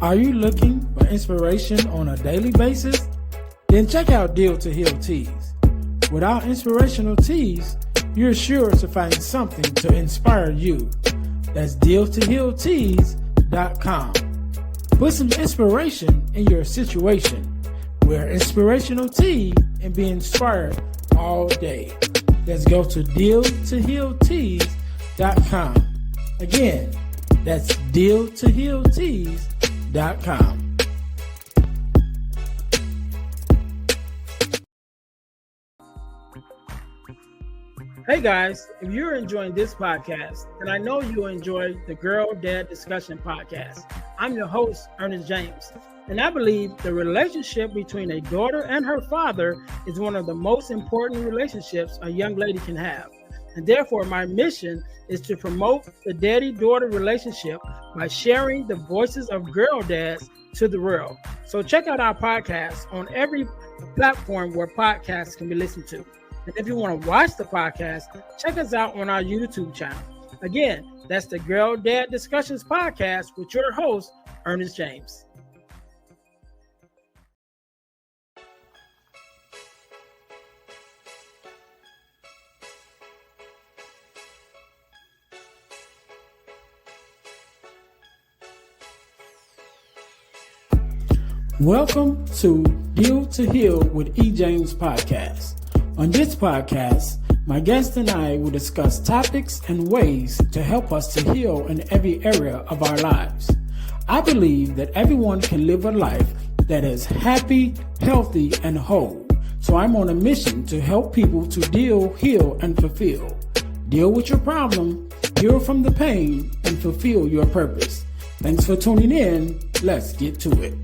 Are you looking for inspiration on a daily basis? Then check out Deal to Heal Teas. With our inspirational teas, you're sure to find something to inspire you. That's dealtohealteas.com. Put some inspiration in your situation. Wear inspirational tea and be inspired all day. Let's go to dealtohealteas.com. Again, that's dealtohealteas.com. Hey guys, if you're enjoying this podcast, then I know you'll enjoy the Girl Dad Discussion podcast. I'm your host, Earnest James, and I believe the relationship between a daughter and her father is one of the most important relationships a young lady can have. And therefore, my mission is to promote the daddy-daughter relationship by sharing the voices of girl dads to the world. So check out our podcast on every platform where podcasts can be listened to. And if you want to watch the podcast, check us out on our YouTube channel. Again, that's the Girl Dad Discussions podcast with your host, Earnest James. Welcome to Deal to Heal with E. James podcast. On this podcast, my guest and I will discuss topics and ways to help us to heal in every area of our lives. I believe that everyone can live a life that is happy, healthy, and whole. So I'm on a mission to help people to deal, heal, and fulfill. Deal with your problem, heal from the pain, and fulfill your purpose. Thanks for tuning in. Let's get to it.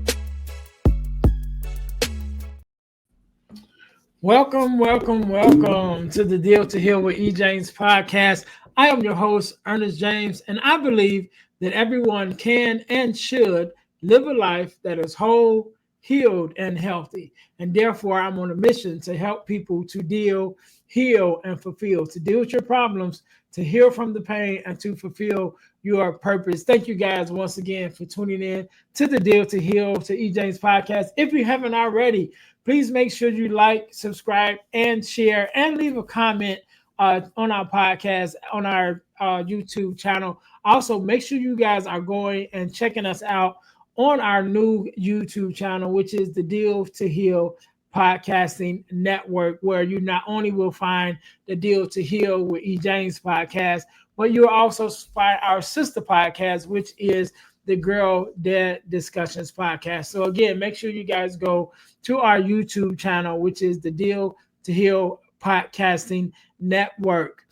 Welcome to the Deal to Heal with E. James podcast. I am your host, Earnest James, and I believe that everyone can and should live a life that is whole, healed, and healthy. And therefore, I'm on a mission to help people to deal, heal, and fulfill, to deal with your problems, to heal from the pain, and to fulfill your purpose. Thank you guys once again for tuning in to the Deal to Heal to E. James podcast. If you haven't already, please make sure you like, subscribe, and share, and leave a comment on our podcast, on our YouTube channel. Also, make sure you guys are going and checking us out on our new YouTube channel, which is the Deal to Heal Podcasting Network, where you not only will find the Deal to Heal with E. James podcast, but you'll also find our sister podcast, which is the Girl Dad Discussions podcast. So again, make sure you guys go to our YouTube channel, which is the Deal to Heal Podcasting Network.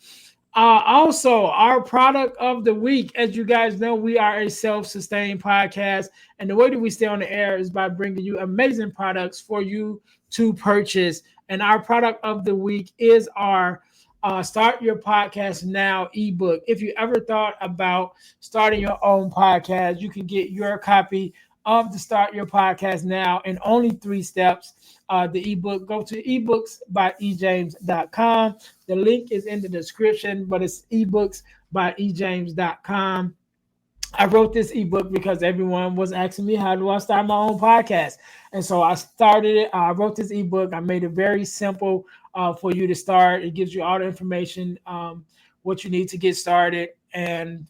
Also, our product of the week, as you guys know, we are a self-sustained podcast, and the way that we stay on the air is by bringing you amazing products for you to purchase. And our product of the week is our Start Your Podcast Now ebook. If you ever thought about starting your own podcast, you can get your copy of the Start Your Podcast Now in only 3 steps. The ebook, go to ebooks.ejames.com. The link is in the description, but it's ebooks.ejames.com. I wrote this ebook because everyone was asking me, how do I start my own podcast? And so I started it. I wrote this ebook. I made it very simple for you to start. It gives you all the information, what you need to get started. And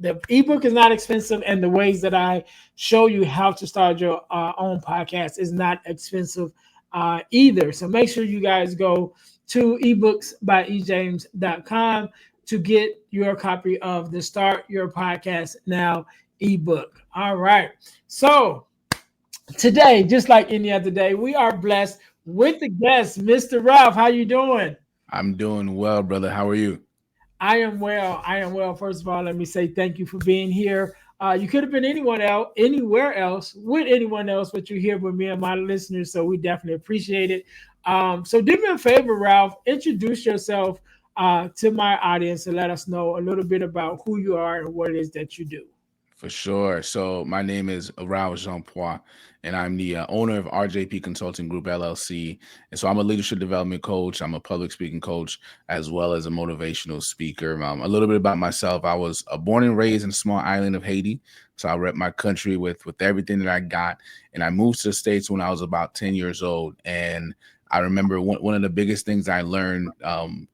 the ebook is not expensive, and the ways that I show you how to start your own podcast is not expensive either. So make sure you guys go to ebooks.ejames.com to get your copy of the Start Your Podcast Now ebook. All right. So today, just like any other day, we are blessed with the guest, Mr. Ralph. How you doing? I'm doing well, brother. How are you? I am well. First of all, let me say thank you for being here. You could have been anywhere else, with anyone else, but you're here with me and my listeners, so we definitely appreciate it. So do me a favor, Ralph. Introduce yourself to my audience and let us know a little bit about who you are and what it is that you do. For sure. So my name is Ralph Jean Poix, and I'm the owner of RJP Consulting Group LLC. And so I'm a leadership development coach. I'm a public speaking coach, as well as a motivational speaker. A little bit about myself: I was born and raised in a small island of Haiti, so I rep my country with everything that I got. And I moved to the States when I was about 10 years old, and I remember one of the biggest things I learned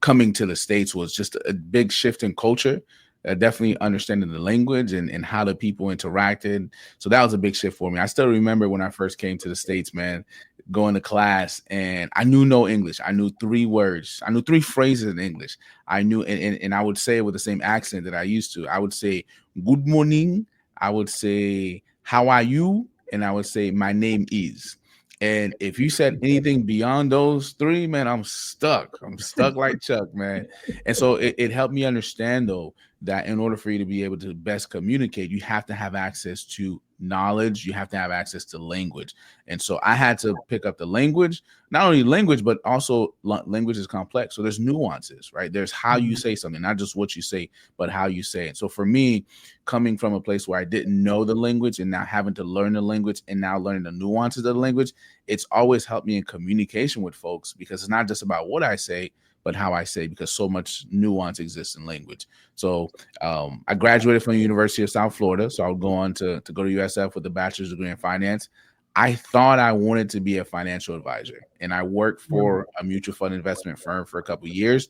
coming to the States was just a big shift in culture, definitely understanding the language and how the people interacted. So that was a big shift for me. I still remember when I first came to the States, man, going to class and I knew no English. I knew three words. I knew three phrases in English. I knew, and I would say it with the same accent that I used to. I would say, good morning. I would say, how are you? And I would say, my name is. And if you said anything beyond those three, man, I'm stuck. I'm stuck like Chuck, man. And so it helped me understand, though, that in order for you to be able to best communicate, you have to have access to knowledge, you have to have access to language. And so I had to pick up the language, not only language, but also language is complex. So there's nuances, right? There's how you say something, not just what you say, but how you say it. So for me, coming from a place where I didn't know the language and now having to learn the language and now learning the nuances of the language, it's always helped me in communication with folks because it's not just about what I say, but how I say, because so much nuance exists in language. So I graduated from the University of South Florida. So I'll go on to go to USF with a bachelor's degree in finance. I thought I wanted to be a financial advisor, and I worked for a mutual fund investment firm for a couple of years.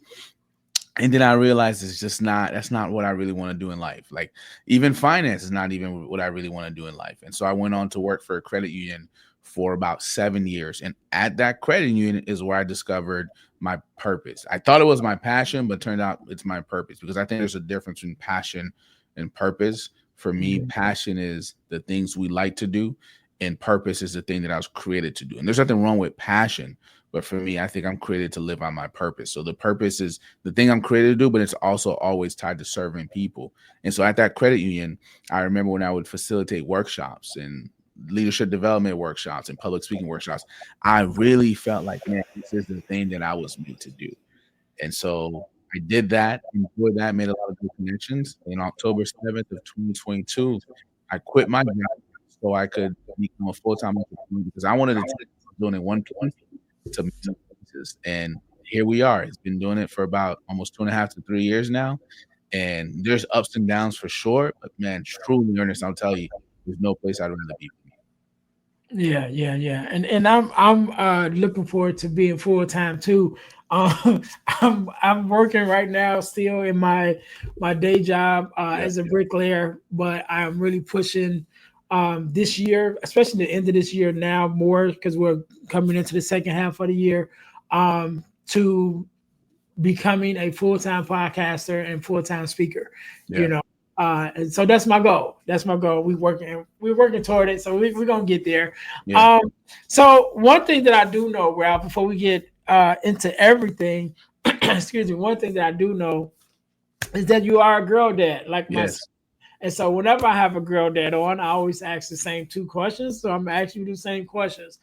And then I realized it's just not, that's not what I really want to do in life. Like even finance is not even what I really want to do in life. And so I went on to work for a credit union for about 7 years. And at that credit union is where I discovered my purpose. I thought it was my passion, but turned out it's my purpose, because I think there's a difference between passion and purpose. For me, passion is the things we like to do, and purpose is the thing that I was created to do. And there's nothing wrong with passion, but for me, I think I'm created to live on my purpose. So the purpose is the thing I'm created to do, but it's also always tied to serving people. And so at that credit union, I remember when I would facilitate workshops and leadership development workshops and public speaking workshops, I really felt like, man, this is the thing that I was made to do. And so I did that, enjoyed that, made a lot of good connections. In October 7th of 2022, I quit my job so I could become a full-time entrepreneur, because I wanted to take what I was doing in one place to many places. And here we are. It's been doing it for about almost 2.5 to 3 years now. And there's ups and downs for sure. But man, truly, Ernest, I'll tell you, there's no place I'd rather be. Yeah, yeah, yeah. And I'm looking forward to being full time too. I'm working right now still in my day job Yeah, as a bricklayer, but I'm really pushing this year, especially the end of this year now more because we're coming into the second half of the year, to becoming a full-time podcaster and full-time speaker, you yeah, know. And so that's my goal. That's my goal. We're working toward it. So we're gonna get there. yeah, Um, so one thing that I do know, Ralph, before we get into everything, excuse me, one thing that I do know is that you are a girl dad, like myself. yes. And so whenever I have a girl dad on, I always ask the same two questions. So I'm gonna ask you the same questions.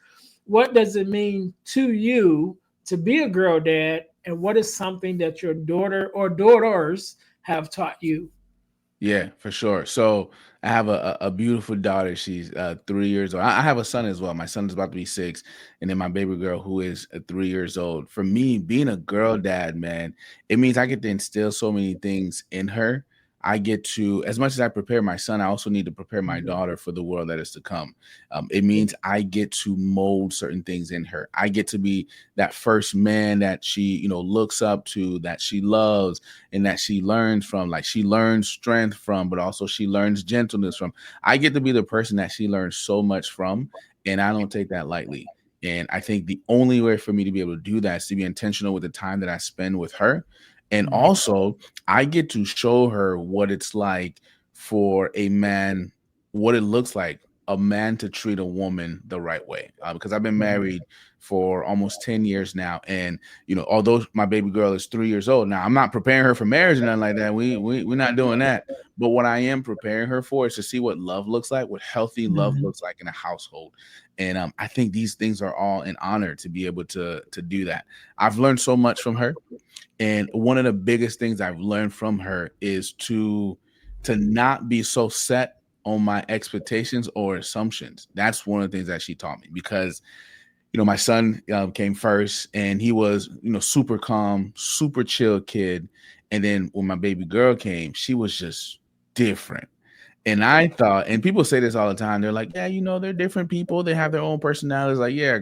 What does it mean to you to be a girl dad? And what is something that your daughter or daughters have taught you? Yeah, for sure. So I have a beautiful daughter. She's 3 years old. I have a son as well. My son is about to be 6, and then my baby girl who is 3 years old. For me, being a girl dad, man, it means I get to instill so many things in her. I get to, as much as I prepare my son, I also need to prepare my daughter for the world that is to come. It means I get to mold certain things in her. I get to be that first man that she, looks up to, that she loves, and that she learns from. Like she learns strength from, but also she learns gentleness from. I get to be the person that she learns so much from, and I don't take that lightly. And I think the only way for me to be able to do that is to be intentional with the time that I spend with her. And also, I get to show her what it's like for a man, what it looks like a man to treat a woman the right way. Because I've been married for almost 10 years now. And, although my baby girl is 3 years old now, I'm not preparing her for marriage or nothing like that. We're not doing that. But what I am preparing her for is to see what love looks like, what healthy love Mhm. looks like in a household. And I think these things are all an honor to be able to do that. I've learned so much from her. And one of the biggest things I've learned from her is to not be so set on my expectations or assumptions. That's one of the things that she taught me, because my son came first, and he was, super calm, super chill kid. And then when my baby girl came, she was just different. And I thought, and people say this all the time, they're like, yeah, they're different people. They have their own personalities. Like, yeah,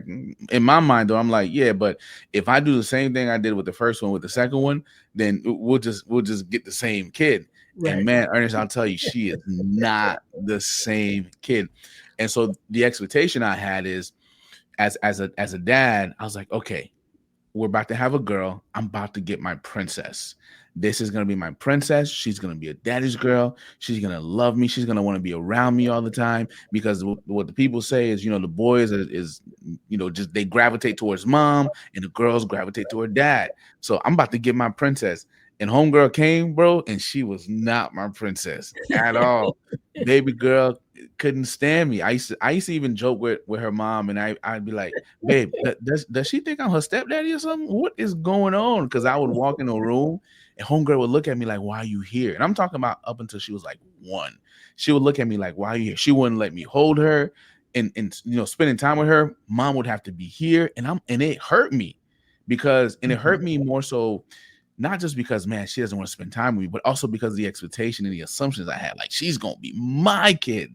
in my mind, though, I'm like, yeah, but if I do the same thing I did with the first one, with the second one, then we'll just get the same kid. And Right. man, Ernest, I'll tell you, she is not the same kid. And so the expectation I had is, as a dad, I was like, okay, we're about to have a girl. I'm about to get my princess. This is going to be my princess. She's going to be a daddy's girl. She's going to love me. She's going to want to be around me all the time, because what the people say is, the boys is just they gravitate towards mom, and the girls gravitate toward dad. So I'm about to get my princess. And homegirl came, bro, and she was not my princess at all. Baby girl couldn't stand me. I used to even joke with her mom, and I'd be like, babe, does she think I'm her stepdaddy or something? What is going on? Because I would walk in a room, and homegirl would look at me like, why are you here? And I'm talking about up until she was like 1. She would look at me like, why are you here? She wouldn't let me hold her, and spending time with her. Mom would have to be here, and it hurt me, and it hurt me more so, not just because, man, she doesn't want to spend time with me, but also because of the expectation and the assumptions I had. Like, she's gonna be my kid.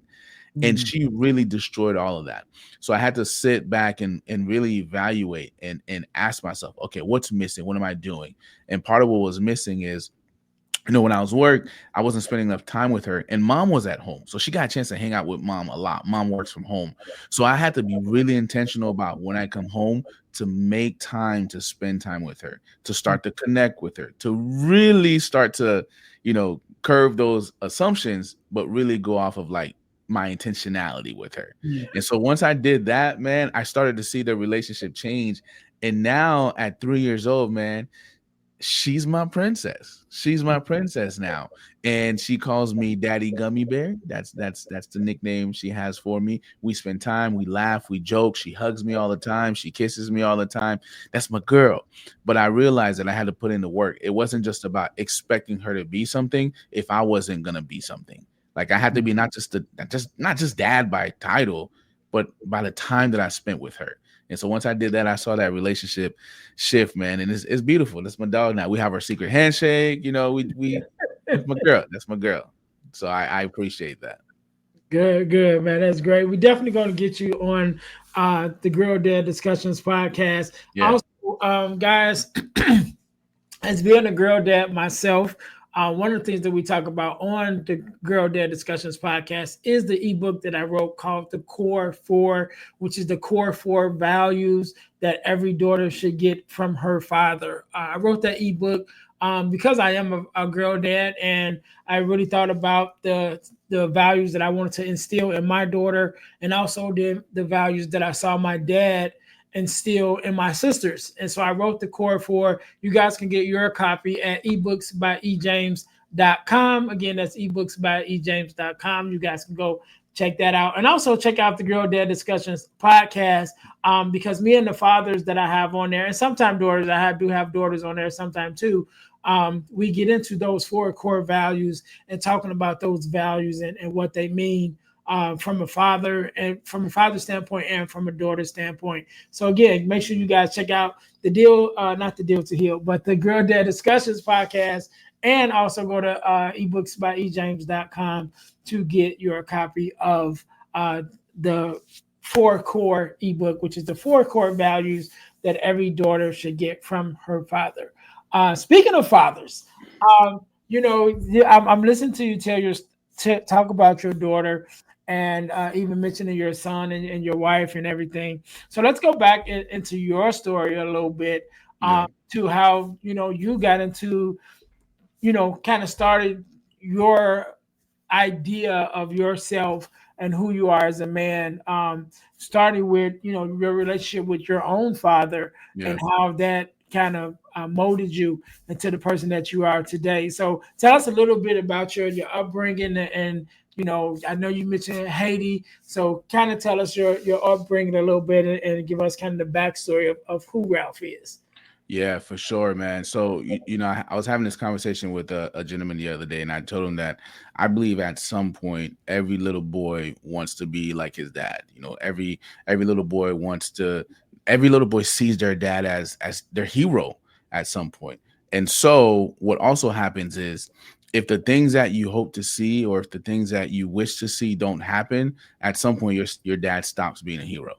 And she really destroyed all of that. So I had to sit back and really evaluate and ask myself, okay, what's missing? What am I doing? And part of what was missing is, when I was work, I wasn't spending enough time with her, and mom was at home. So she got a chance to hang out with mom a lot. Mom works from home. So I had to be really intentional about when I come home to make time to spend time with her, to start to connect with her, to really start to, curve those assumptions, but really go off of like my intentionality with her. Yeah. And so once I did that, man, I started to see the relationship change. And now at 3 years old, man, she's my princess. She's my princess now. And she calls me Daddy Gummy Bear. That's the nickname she has for me. We spend time, we laugh, we joke. She hugs me all the time. She kisses me all the time. That's my girl. But I realized that I had to put in the work. It wasn't just about expecting her to be something if I wasn't gonna be something. Like, I had to be not just dad by title, but by the time that I spent with her. And so once I did that, I saw that relationship shift, man. And it's beautiful. That's my dog now. We have our secret handshake. We that's my girl. That's my girl. So I appreciate that. Good, man. That's great. We're definitely going to get you on the Girl Dad Discussions podcast. Yeah. Also, guys, as being a girl dad myself, one of the things that we talk about on the Girl Dad Discussions podcast is the ebook that I wrote called The Core Four, which is the core 4 values that every daughter should get from her father. I wrote that ebook because I am a girl dad, and I really thought about the values that I wanted to instill in my daughter, and also the values that I saw my dad instill in my sisters. And so I wrote the core 4. You guys can get your copy at ebooksbyejames.com. Again, that's ebooksbyejames.com. You guys can go check that out. And also check out the Girl Dad Discussions podcast, because me and the fathers that I have on there, and sometimes daughters, do have daughters on there sometime too. We get into those 4 core values and talking about those values and what they mean from a father standpoint and from a daughter standpoint. So again, make sure you guys check out the deal, not the deal to heal, but the Girl Dad Discussions podcast, and also go to ebooksbyejames.com to get your copy of the 4 core ebook, which is the 4 core values that every daughter should get from her father. Speaking of fathers, I'm listening to you talk about your daughter, and even mentioning your son and your wife and everything. So let's go back into your story a little bit, Yeah. to how you got into, kind of started your idea of yourself and who you are as a man, starting with your relationship with your own father, and Yeah. how that kind of molded you into the person that you are today. So tell us a little bit about your upbringing, and I know you mentioned Haiti, so kind of tell us your upbringing a little bit, and give us kind of the backstory of who Ralph is. Yeah, for sure, man. So, I was having this conversation with a gentleman the other day, and I told him that I believe at some point every little boy wants to be like his dad. Every little boy wants to. Every little boy sees their dad as their hero at some point. And so, what also happens is, if the things that you hope to see, or if the things that you wish to see don't happen, at some point your dad stops being a hero.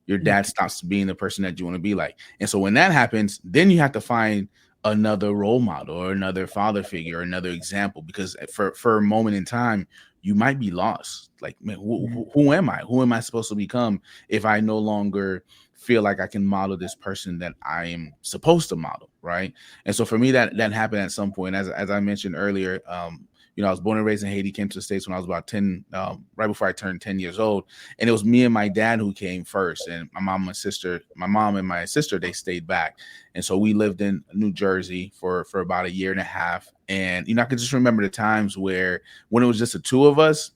Your dad stops being the person that you want to be like. And so when that happens, then you have to find another role model or another father figure or another example, because for a moment in time, you might be lost. Like, man, who am I? Who am I supposed to become if I no longer feel like I can model this person that I am supposed to model, right? And so for me, that happened at some point. As I mentioned earlier, I was born and raised in Haiti, came to the States when I was about 10, right before I turned 10 years old. And it was me and my dad who came first. And my mom and my sister, they stayed back. And so we lived in New Jersey for about a year and a half. And, I could just remember the times where when it was just the two of us,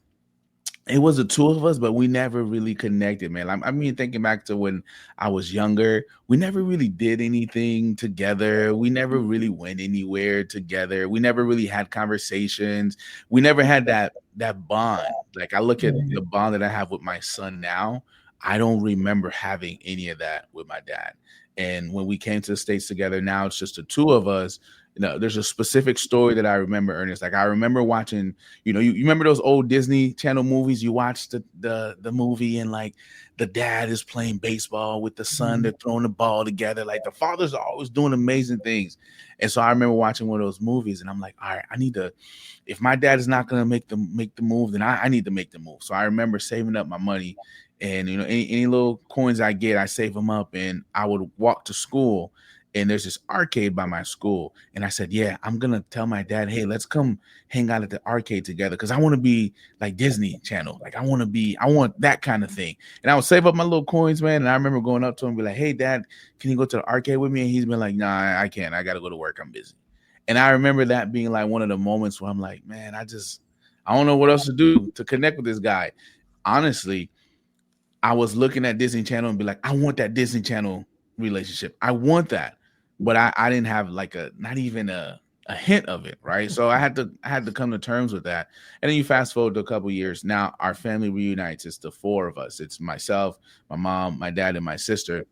it was the two of us, but we never really connected, man. I mean, thinking back to when I was younger, we never really did anything together. We never really went anywhere together. We never really had conversations. We never had that bond. Like, I look at the bond that I have with my son now, I don't remember having any of that with my dad. And when we came to the States together, now it's just the two of us. There's a specific story that I remember, Ernest. Like, I remember watching, you remember those old Disney Channel movies? You watch the movie, and like the dad is playing baseball with the son, they're throwing the ball together. Like, the fathers are always doing amazing things. And so I remember watching one of those movies, and I'm like, all right, I need to, if my dad is not gonna make the move, then I need to make the move. So I remember saving up my money, and any little coins I get, I save them up, and I would walk to school. And there's this arcade by my school. And I said, yeah, I'm going to tell my dad, hey, let's come hang out at the arcade together, because I want to be like Disney Channel. Like, I want that kind of thing. And I would save up my little coins, man. And I remember going up to him and be like, hey, Dad, can you go to the arcade with me? And he's been like, nah, I can't. I got to go to work. I'm busy. And I remember that being like one of the moments where I'm like, man, I don't know what else to do to connect with this guy. Honestly, I was looking at Disney Channel and be like, I want that Disney Channel relationship. I want that. But I didn't have like not even a hint of it, right? So I had to come to terms with that. And then you fast forward to a couple years. Now our family reunites. It's the four of us. It's myself, my mom, my dad, and my sister.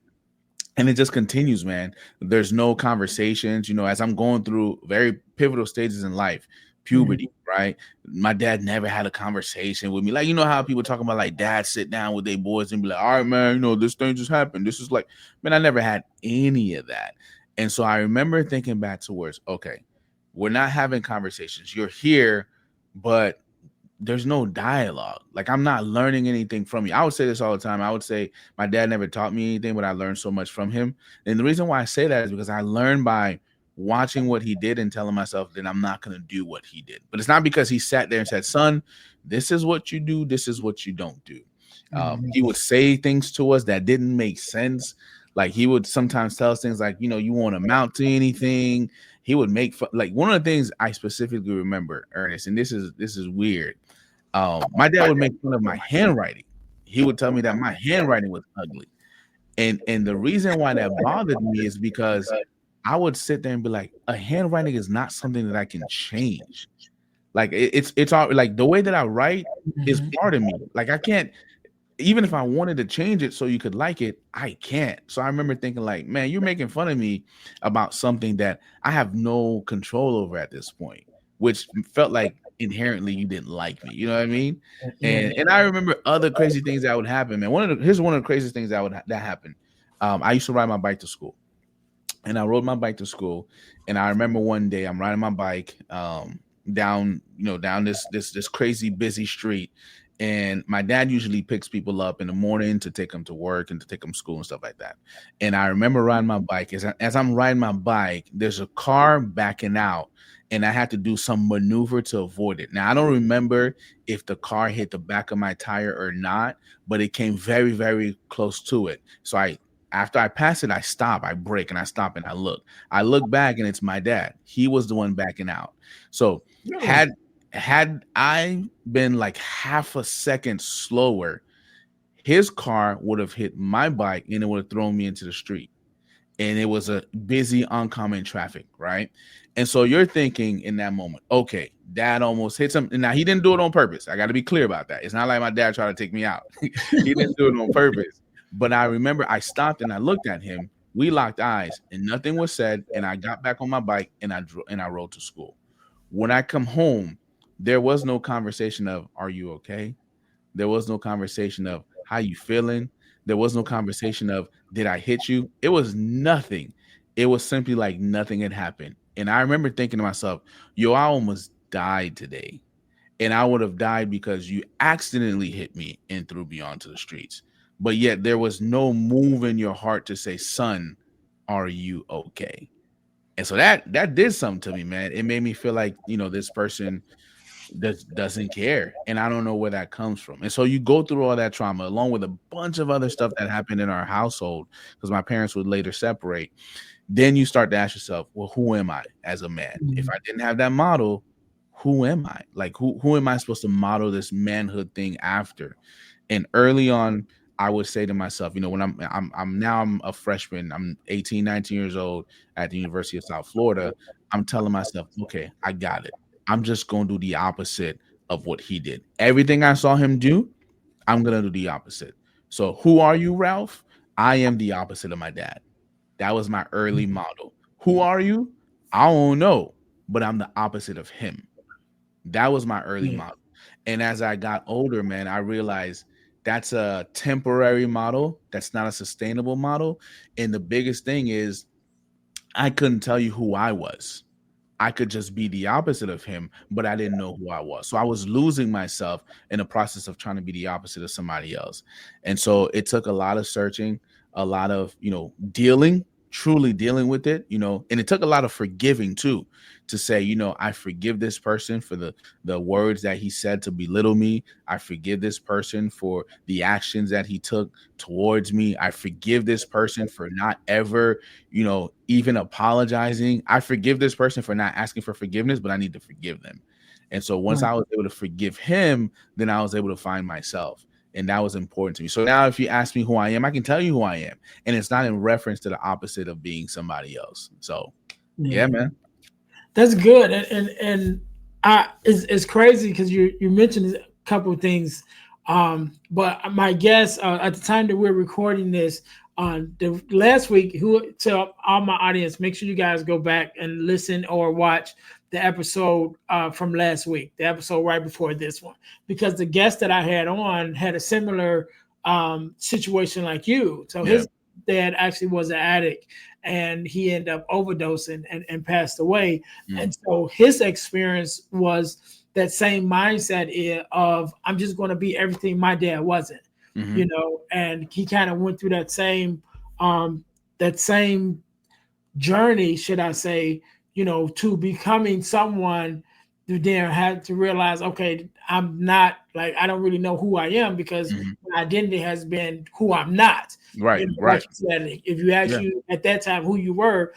And it just continues, man. There's no conversations, as I'm going through very pivotal stages in life, puberty, right? My dad never had a conversation with me. Like, how people talk about, like, dads sit down with their boys and be like, all right, man, this thing just happened. This is like, man, I never had any of that. And so I remember thinking back towards, okay, we're not having conversations. You're here, but there's no dialogue. Like, I'm not learning anything from you. I would say this all the time. I would say my dad never taught me anything, but I learned so much from him. And the reason why I say that is because I learned by watching what he did and telling myself that I'm not going to do what he did. But it's not because he sat there and said, son, this is what you do. This is what you don't do. He would say things to us that didn't make sense. Like, he would sometimes tell us things like, you won't amount to anything. He would make fun. Like, one of the things I specifically remember, Ernest, and this is weird. My dad would make fun of my handwriting. He would tell me that my handwriting was ugly. And the reason why that bothered me is because I would sit there and be like, a handwriting is not something that I can change. Like, it's all like the way that I write is part of me. Like, I can't, even if I wanted to change it so you could like it, I can't. So I remember thinking, like, man, you're making fun of me about something that I have no control over at this point, which felt like inherently you didn't like me. You know what I mean? And I remember other crazy things that would happen, man. Here's one of the craziest things that happened. I used to ride my bike to school. And I rode my bike to school. And I remember one day I'm riding my bike down this crazy busy street. And my dad usually picks people up in the morning to take them to work and to take them to school and stuff like that. And I remember riding my bike. As I'm riding my bike, there's a car backing out, and I had to do some maneuver to avoid it. Now, I don't remember if the car hit the back of my tire or not, but it came very, very close to it. So after I pass it, I stop, I brake, and I stop and I look. I look back, and it's my dad. He was the one backing out. So had I been like half a second slower, his car would have hit my bike and it would have thrown me into the street. and it was a busy oncoming traffic, right? And so you're thinking in that moment, okay, dad almost hits him. And now he didn't do it on purpose. I got to be clear about that. It's not like my dad tried to take me out. He didn't do it on purpose. But I remember I stopped and I looked at him. We locked eyes and nothing was said. And I got back on my bike and I rode to school. When I come home, there was no conversation of, are you okay? There was no conversation of, how you feeling? There was no conversation of, did I hit you? It was nothing. It was simply like nothing had happened. And I remember thinking to myself, yo, I almost died today. And I would have died because you accidentally hit me and threw me onto the streets. But yet there was no move in your heart to say, son, are you okay? And so that did something to me, man. It made me feel like, this person doesn't care, and I don't know where that comes from. And so you go through all that trauma along with a bunch of other stuff that happened in our household, because my parents would later separate. Then you start to ask yourself, well, who am I as a man? If I didn't have that model, who am I? Like, who am I supposed to model this manhood thing after? And early on, I would say to myself, when I'm a freshman, I'm 18, 19 years old at the University of South Florida. I'm telling myself, okay, I got it. I'm just going to do the opposite of what he did. Everything I saw him do, I'm going to do the opposite. So who are you, Ralph? I am the opposite of my dad. That was my early model. Who are you? I don't know, but I'm the opposite of him. That was my early model. And as I got older, man, I realized that's a temporary model. That's not a sustainable model. And the biggest thing is I couldn't tell you who I was. I could just be the opposite of him, but I didn't know who I was. So I was losing myself in the process of trying to be the opposite of somebody else. And so it took a lot of searching, a lot of, truly dealing with it, and it took a lot of forgiving too, to say, I forgive this person for the words that he said to belittle me. I forgive this person for the actions that he took towards me. I forgive this person for not ever, even apologizing. I forgive this person for not asking for forgiveness, but I need to forgive them. And so once I was able to forgive him, then I was able to find myself. And that was important to me. So now if you ask me who I am, I can tell you who I am. And it's not in reference to the opposite of being somebody else. So, yeah, man. That's good. It's crazy because you mentioned a couple of things. But my guess at the time that we're recording this, the last week, to all my audience, make sure you guys go back and listen or watch the episode from last week, the episode right before this one, because the guest that I had on had a similar situation like you. So his dad actually was an addict, and he ended up overdosing and passed away. And so his experience was that same mindset of, I'm just going to be everything my dad wasn't, and he kind of went through that same journey, should I say, to becoming someone who then had to realize, okay, I'm not, like, I don't really know who I am, because my identity has been who I'm not. Right. Like you said, if you ask you at that time who you were,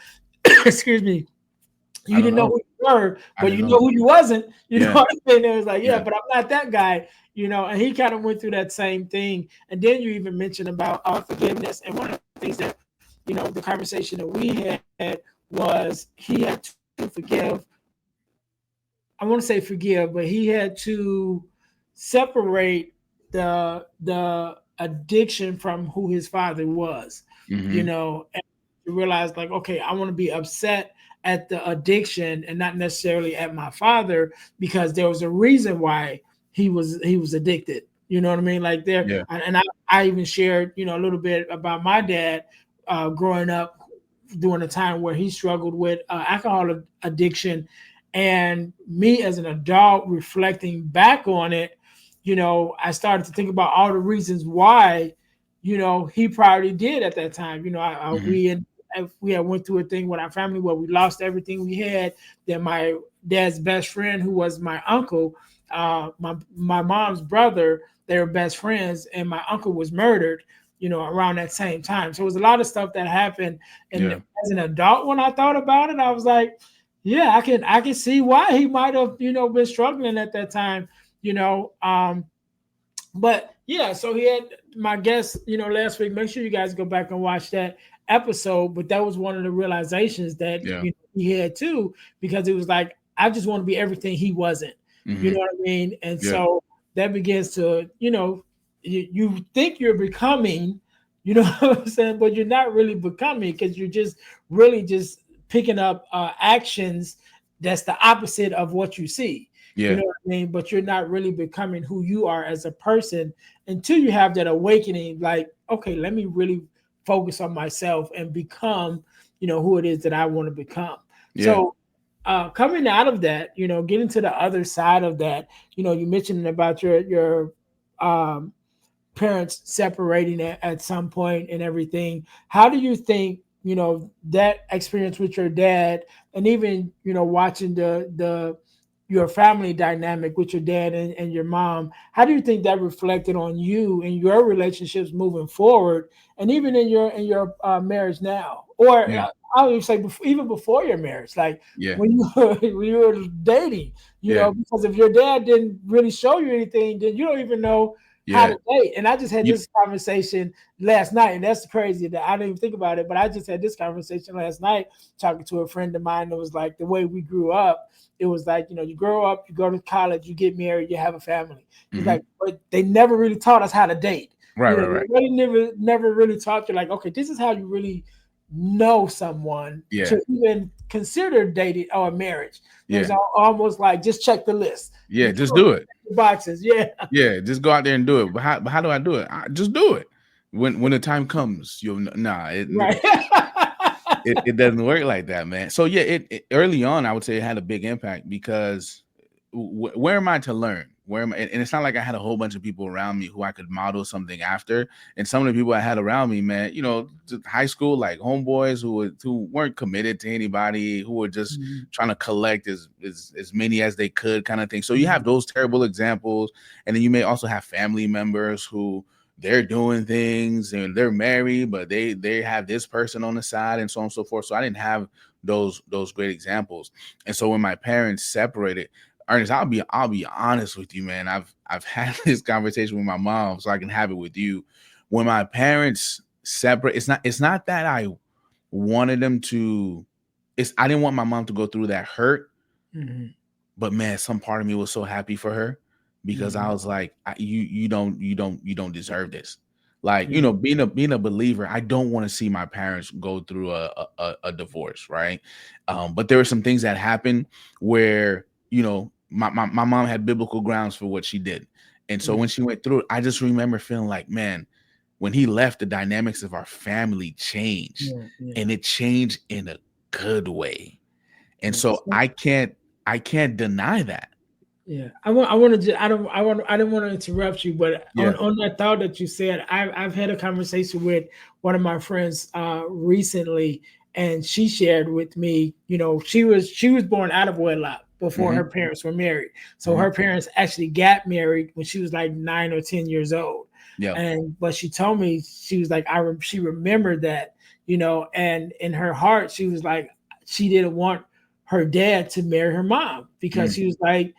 excuse me, you didn't know who you were, but you know who you wasn't. You know what I mean? It was like, but I'm not that guy, and he kind of went through that same thing. And then you even mentioned about forgiveness. And one of the things that, the conversation that we had was, he had to forgive. I want to say forgive, but he had to separate the addiction from who his father was, and realize, like, okay, I want to be upset at the addiction and not necessarily at my father, because there was a reason why he was addicted. You know what I mean? Like and I even shared, a little bit about my dad growing up during a time where he struggled with alcohol addiction, and me as an adult reflecting back on it, I started to think about all the reasons why, he probably did at that time. We had went through a thing with our family where we lost everything we had. Then my dad's best friend, who was my uncle, my mom's brother, they were best friends, and my uncle was murdered, around that same time. So it was a lot of stuff that happened. And as an adult, when I thought about it, I was like, I can see why he might have, been struggling at that time, but so he had my guest, last week. Make sure you guys go back and watch that episode, but that was one of the realizations that Yeah. he had too, because it was like, I just want to be everything he wasn't. You Hmm. know what I mean? And Yeah. so that begins to, you think you're becoming, you know what I'm saying, but you're not really becoming, because you're just really just picking up actions that's the opposite of what you see. You Yeah. know what I mean? But you're not really becoming who you are as a person until you have that awakening, like, okay, let me really focus on myself and become, who it is that I want to become. Yeah. So coming out of that, getting to the other side of that, you mentioned about your um parents separating at some point and everything. How do you think, that experience with your dad, and even, watching the your family dynamic with your dad and your mom, how do you think that reflected on you and your relationships moving forward, and even in your marriage now, or Yeah. I would say even before your marriage, like Yeah. when you were, when you were dating, Yeah. because if your dad didn't really show you anything, then you don't even know how Yeah. to date. And I just had You, this conversation last night, and that's crazy that I didn't even think about it. But I just had this conversation last night talking to a friend of mine that was like, the way we grew up, it was like, you grow up, you go to college, you get married, you have a family. He's hmm like, but they never really taught us how to date. Right. Right. They Right. really never really taught you, like, okay, this is how you really know someone Yeah. to even consider dating or marriage. There's Yeah. almost like, just check the list, Yeah. Just do it. the boxes. Yeah. Yeah. Just go out there and do it. But how do I do it? Just do it. When the time comes, you'll nah. Right. It doesn't work like that, man. So yeah, it early on, I would say it had a big impact because where am I to learn? Where am I? And it's not like I had a whole bunch of people around me who I could model something after. And some of the people I had around me, man, high school, like homeboys who weren't committed to anybody, who were just Mhm. trying to collect as many as they could, kind of thing. So you have Mhm. those terrible examples, and then you may also have family members who they're doing things and they're married, but they have this person on the side and so on and so forth. So I didn't have those great examples. And so when my parents separated, Ernest, I'll be honest with you, man. I've had this conversation with my mom, so I can have it with you. When my parents separate, it's not that I wanted them to. I didn't want my mom to go through that hurt, Mhm. but man, some part of me was so happy for her because I Mhm. was like, you don't deserve this. Like, Yeah. being a believer, I don't want to see my parents go through a divorce, right? But there were some things that happened where my mom had biblical grounds for what she did, and so Mhm. when she went through it, I just remember feeling like, man, when he left, the dynamics of our family changed, Yeah. and Yeah. it changed in a good way. And Yeah. so I can't deny that. Yeah, I want to. I didn't want to interrupt you, but on Yeah. that thought that you said, I've had a conversation with one of my friends recently, and she shared with me. She was born out of wedlock before Mhm. her parents were married. So Mhm. her parents actually got married when she was like 9 or 10 years old, Yeah. and but she told me, she was like, she remembered that, and in her heart she was like, she didn't want her dad to marry her mom, because Mm. she was like,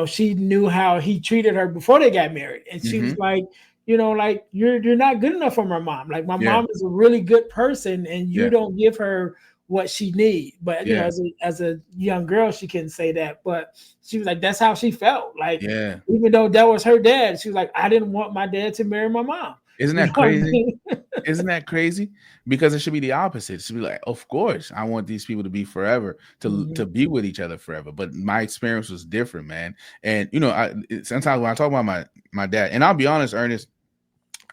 she knew how he treated her before they got married. And she was Mhm. like, like, you're not good enough for my mom. Like, my Yeah. mom is a really good person and you Yeah. don't give her what she needs. But Yeah. as a young girl, she couldn't say that. But she was like, that's how she felt. Like, Yeah. even though that was her dad, she was like, I didn't want my dad to marry my mom. Isn't You know that what I crazy? mean? Isn't that crazy? Because it should be the opposite. It should be like, of course, I want these people to be forever, to Mhm. be with each other forever. But my experience was different, man. And sometimes when I talk about my dad, and I'll be honest, Ernest,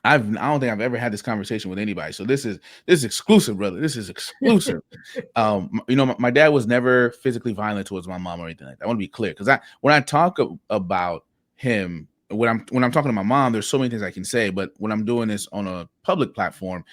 I don't think I've ever had this conversation with anybody. So this is exclusive, brother. This is exclusive. My dad was never physically violent towards my mom or anything like that. I want to be clear, because when I talk about him, when I'm talking to my mom, there's so many things I can say, but when I'm doing this on a public platform,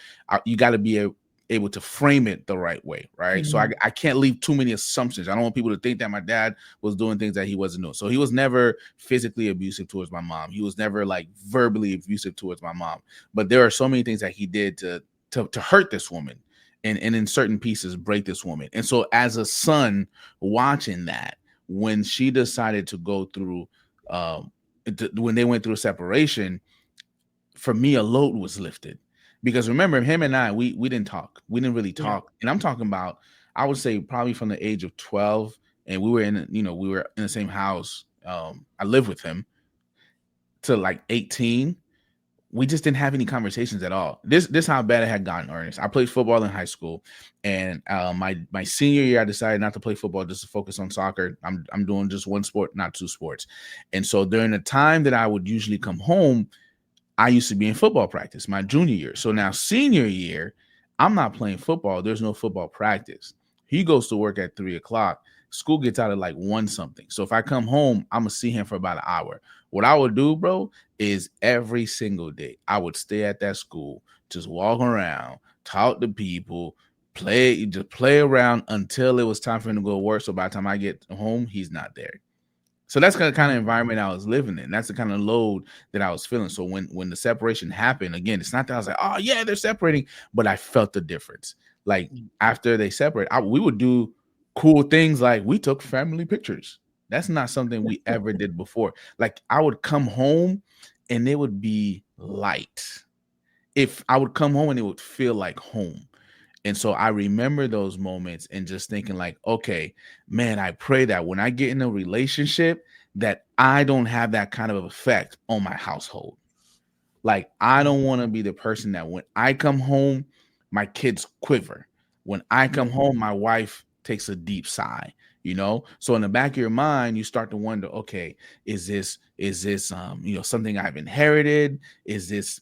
you got to be able to frame it the right way, right? So I, Mhm. I can't leave too many assumptions. I don't want people to think that my dad was doing things that he wasn't doing. So he was never physically abusive towards my mom. He was never like verbally abusive towards my mom. But there are so many things that he did to hurt this woman, and in certain pieces break this woman. And so as a son watching that, when she decided to go through when they went through a separation, for me a load was lifted, because remember, him and I, we didn't talk. We didn't really Yeah. talk. And I'm talking about, I would say probably from the age of 12, and we were in, we were in the same house. I lived with him to like 18. We just didn't have any conversations at all. This how bad it had gotten, Ernest. I played football in high school, and my senior year, I decided not to play football, just to focus on soccer. I'm doing just one sport, not two sports. And so during the time that I would usually come home, I used to be in football practice my junior year. So now senior year, I'm not playing football. There's no football practice. He goes to work at 3 o'clock. School gets out at like one something. So if I come home, I'm gonna see him for about an hour. What I would do, bro, is every single day I would stay at that school, just walk around, talk to people, just play around until it was time for him to go to work. So by the time I get home, he's not there. So that's the kind of environment I was living in. That's the kind of load that I was feeling. So when the separation happened, again, it's not that I was like, oh yeah, they're separating, but I felt the difference. Like after they separate, we would do cool things like we took family pictures. That's not something we ever did before. Like I would come home and it would be light. If I would come home and it would feel like home. And so I remember those moments and just thinking like, okay, man, I pray that when I get in a relationship that I don't have that kind of effect on my household. Like I don't want to be the person that when I come home, my kids quiver. When I come home, my wife takes a deep sigh, So in the back of your mind, you start to wonder, okay, is this something I've inherited? Is this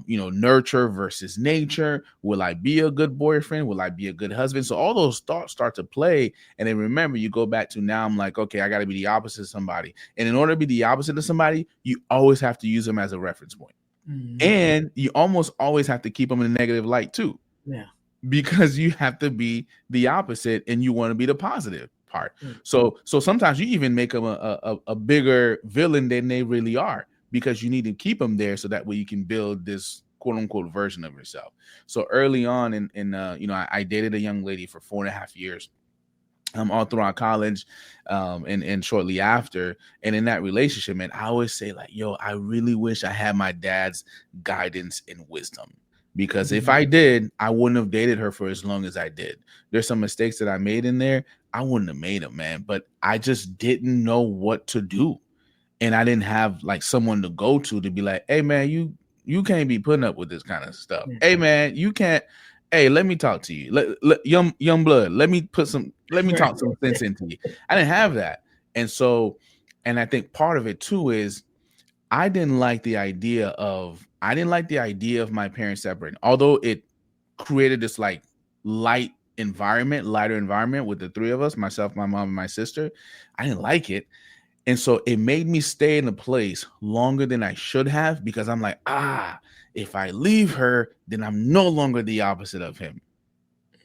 nurture versus nature? Will I be a good boyfriend? Will I be a good husband? So all those thoughts start to play. And then remember, you go back to now I'm like, okay, I got to be the opposite of somebody. And in order to be the opposite of somebody, you always have to use them as a reference point. And you almost always have to keep them in a negative light too. Yeah. Because you have to be the opposite and you want to be the positive part. So sometimes you even make them a bigger villain than they really are because you need to keep them there so that way you can build this quote unquote version of yourself. So early on I dated a young lady for 4.5 years. All throughout college, and shortly after, and in that relationship, man, I always say like, yo, I really wish I had my dad's guidance and wisdom, because if I did, I wouldn't have dated her for as long as I did. There's some mistakes that I made in there. I wouldn't have made them, man, but I just didn't know what to do. And I didn't have like someone to go to be like, hey man, you can't be putting up with this kind of stuff. Hey man, you can't. Hey, let me talk to you. Young blood, let me talk some sense into you. I didn't have that. And I think part of it too is I didn't like the idea of my parents separating, although it created this like lighter environment with the three of us, myself, my mom, and my sister. I didn't like it. And so it made me stay in a place longer than I should have, because I'm like, if I leave her, then I'm no longer the opposite of him.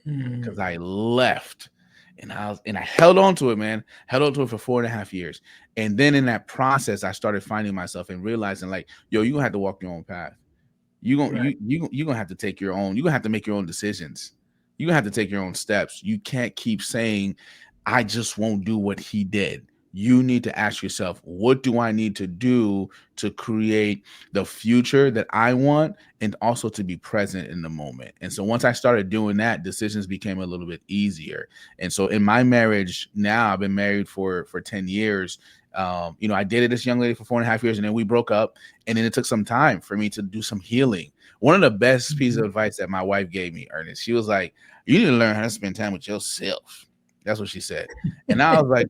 Because I left. And I held on to it, man. Held on to it for 4.5 years. And then in that process, I started finding myself and realizing like, yo, you're gonna have to walk your own path. You're gonna have to take your own, you're gonna have to make your own decisions. You're gonna have to take your own steps. You can't keep saying, I just won't do what he did. You need to ask yourself, what do I need to do to create the future that I want, and also to be present in the moment? And so once I started doing that, decisions became a little bit easier. And so in my marriage now, I've been married for 10 years. I dated this young lady for 4.5 years, and then we broke up. And then it took some time for me to do some healing. One of the best pieces of advice that my wife gave me, Ernest, she was like, you need to learn how to spend time with yourself. That's what she said. And I was like,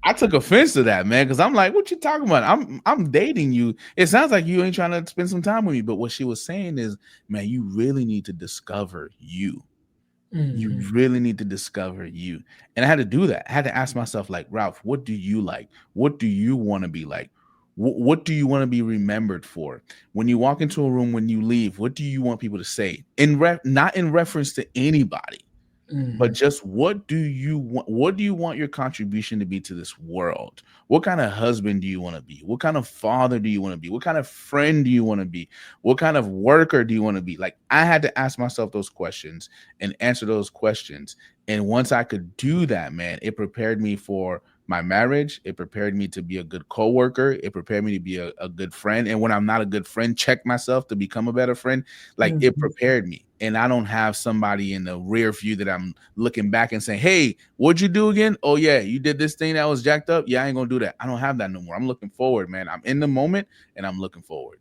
I took offense to that, man, because I'm like, what you talking about? I'm dating you. It sounds like you ain't trying to spend some time with me. But what she was saying is, man, you really need to discover you. You really need to discover you. And I had to do that. I had to ask myself, like, Ralph, what do you like? What do you want to be like? What do you want to be remembered for? When you walk into a room, when you leave, what do you want people to say? Not in reference to anybody, but just what do you want? What do you want your contribution to be to this world? What kind of husband do you want to be? What kind of father do you want to be? What kind of friend do you want to be? What kind of worker do you want to be? Like, I had to ask myself those questions and answer those questions. And once I could do that, man, it prepared me for my marriage. It prepared me to be a good coworker. It prepared me to be a good friend. And when I'm not a good friend, check myself to become a better friend. Like it Mhm. prepared me. And I don't have somebody in the rear view that I'm looking back and saying, hey, what'd you do again? Oh, yeah, you did this thing that was jacked up. Yeah, I ain't gonna do that. I don't have that no more. I'm looking forward, man. I'm in the moment and I'm looking forward.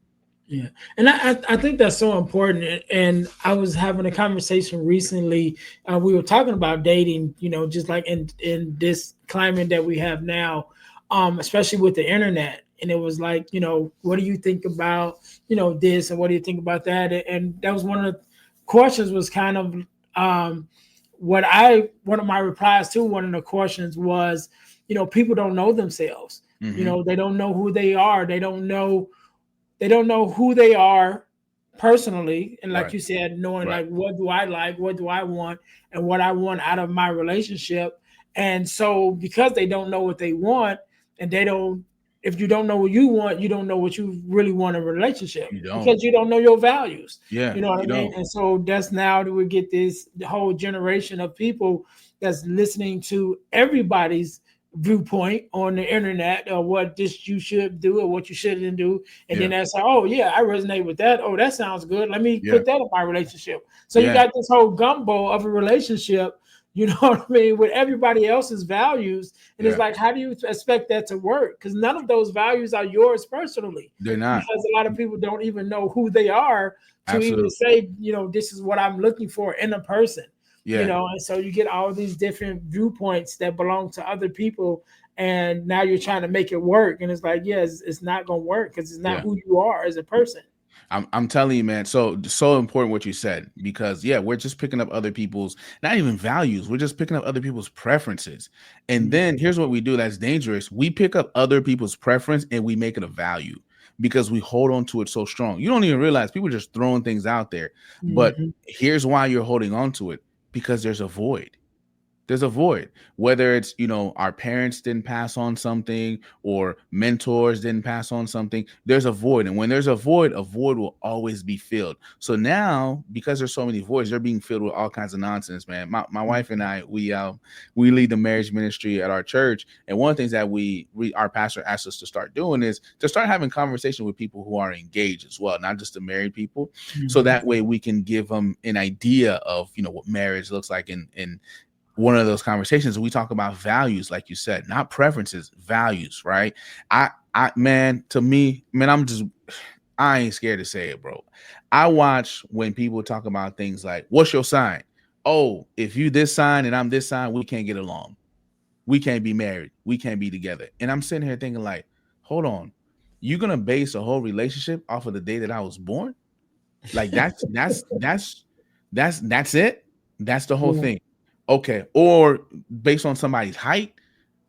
Yeah, and I think that's so important. And I was having a conversation recently. We were talking about dating, just like in this climate that we have now, especially with the internet. And it was like, what do you think about, this, and what do you think about that? And that was one of the questions. Was kind of one of my replies to one of the questions was, people don't know themselves. Mm-hmm. They don't know who they are. They don't know who they are personally, and like Right. you said, knowing Right. like what do I like, what do I want, and what I want out of my relationship. And so because they don't know what they want, and they don't if you don't know what you want, you don't know what you really want in a relationship, You don't. because you don't know your values. Yeah, You know what I you mean? don't. And so that's now that we get this whole generation of people that's listening to everybody's viewpoint on the internet, or what this you should do or what you shouldn't do. And then Yeah. that's like, oh yeah, I resonate with that. Oh, that sounds good. Let me Yeah. put that in my relationship. So you Yeah. got this whole gumbo of a relationship, you know what I mean, with everybody else's values. And it's Yeah. like, how do you expect that to work? Because none of those values are yours personally. They're not. Because a lot of people don't even know who they are to even Absolutely. say, this is what I'm looking for in a person. Yeah. And so you get all these different viewpoints that belong to other people, and now you're trying to make it work, and it's like, yes, it's not going to work because it's not Yeah. who you are as a person. I'm telling you, man. So important what you said, because yeah, we're just picking up other people's, not even values. We're just picking up other people's preferences. And Mm, then here's what we do that's dangerous. We pick up other people's preference and we make it a value because we hold on to it so strong. You don't even realize people are just throwing things out there. But mhm, here's why you're holding on to it, because there's a void. There's a void, whether it's our parents didn't pass on something or mentors didn't pass on something. There's a void, and when there's a void will always be filled. So now, because there's so many voids, they're being filled with all kinds of nonsense, man. My wife and I, we lead the marriage ministry at our church, and one of the things that our pastor asked us to start doing is to start having conversation with people who are engaged as well, not just the married people, so mhm. that way we can give them an idea of what marriage looks like in one of those conversations. We talk about values, like you said, not preferences, values, right? Man, to me, man, I ain't scared to say it, bro. I watch when people talk about things like, what's your sign? Oh, if you this sign and I'm this sign, we can't get along. We can't be married. We can't be together. And I'm sitting here thinking like, hold on, you're going to base a whole relationship off of the day that I was born? Like that's it. That's the whole Yeah, thing. Okay. Or based on somebody's height,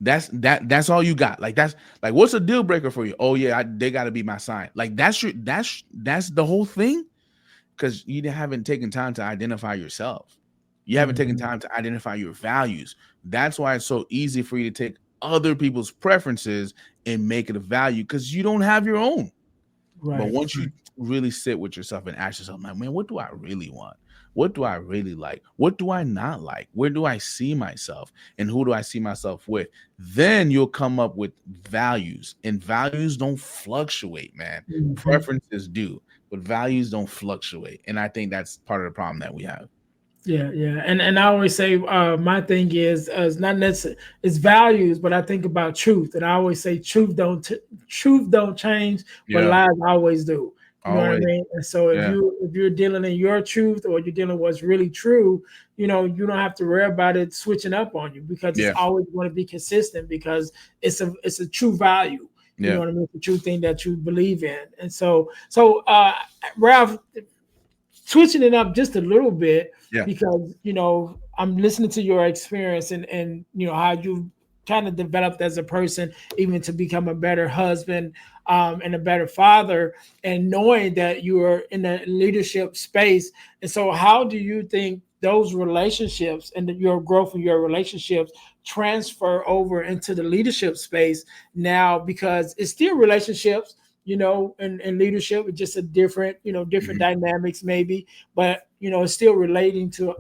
that's all you got. Like that's like, what's a deal breaker for you? Oh yeah, they got to be my sign. Like that's the whole thing, because you haven't taken time to identify yourself. You haven't taken mhm. time to identify your values. That's why it's so easy for you to take other people's preferences and make it a value, because you don't have your own. But Right, once you right. really sit with yourself and ask yourself, like, man, what do I really want? What do I really like? What do I not like? Where do I see myself? And who do I see myself with? Then you'll come up with values. And values don't fluctuate, man. Mhm. Preferences do, but values don't fluctuate. And I think that's part of the problem that we have. Yeah, yeah, and I always say, my thing is, it's not necessarily it's values, but I think about truth, and I always say truth don't change, but Yeah, lies always do. You know what I always. mean? And so if Yeah, you're dealing in your truth, or you're dealing what's really true, you don't have to worry about it switching up on you, because it's yeah, always going to be consistent, because it's a true value. You know yeah. what I mean? The true thing that you believe in. And so Ralph, switching it up just a little bit, Yeah. because I'm listening to your experience, and how you kind of developed as a person, even to become a better husband, and a better father, and knowing that you are in a leadership space. And so how do you think those relationships and your growth in your relationships transfer over into the leadership space now, because it's still relationships, and leadership is just a different, different Mhm. dynamics maybe. But it's still relating to